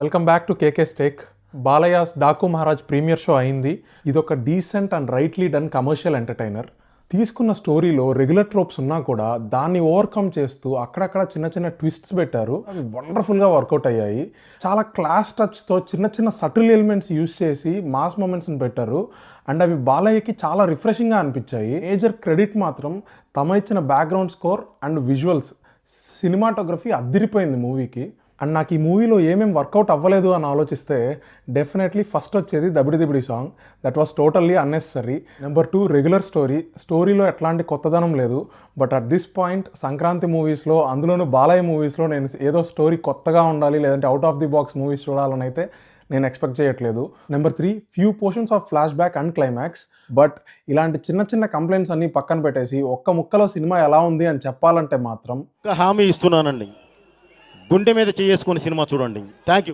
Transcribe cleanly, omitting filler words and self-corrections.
Welcome back to KK stake. Balayage Daaku Maharaj premiere show అయింది. ఇదొక decent and rightly done commercial entertainer. తీసుకున్న స్టోరీలో regular ట్రోప్స్ ఉన్నా కూడా దాన్ని ఓవర్కమ్ చేస్తూ అక్కడక్కడ చిన్న చిన్న ట్విస్ట్స్ పెట్టారు. అవి వండర్ఫుల్గా వర్కౌట్ అయ్యాయి. చాలా క్లాస్ టచ్తో చిన్న చిన్న సటిల్ ఎలిమెంట్స్ యూస్ చేసి మాస్ మూమెంట్స్ని పెట్టారు. అండ్ అవి బాలయ్యకి చాలా రిఫ్రెషింగ్గా అనిపించాయి. మేజర్ క్రెడిట్ మాత్రం తమ ఇచ్చిన background score and visuals, cinematography అద్దిరిపోయింది మూవీకి. అండ్ నాకు ఈ మూవీలో ఏమేమి వర్కౌట్ అవ్వలేదు అని ఆలోచిస్తే డెఫినెట్లీ ఫస్ట్ వచ్చేది Dabidi Dibidi song. That was totally unnecessary. Number 2 regular స్టోరీలో ఎట్లాంటి కొత్తదనం లేదు. But at this point Sankranti మూవీస్లో, అందులోనూ బాలయ్య మూవీస్లో నేను ఏదో స్టోరీ కొత్తగా ఉండాలి, లేదంటే out of the box movies చూడాలని అయితే నేను ఎక్స్పెక్ట్ చేయట్లేదు. Number 3 few portions of flash back and climax. But ఇలాంటి చిన్న చిన్న కంప్లైంట్స్ అన్నీ పక్కన పెట్టేసి ఒక్క ముక్కలో సినిమా ఎలా ఉంది అని చెప్పాలంటే మాత్రం హామీ ఇస్తున్నానండి, గుండె మీద చేసుకుని సినిమా చూడండి. Thank you.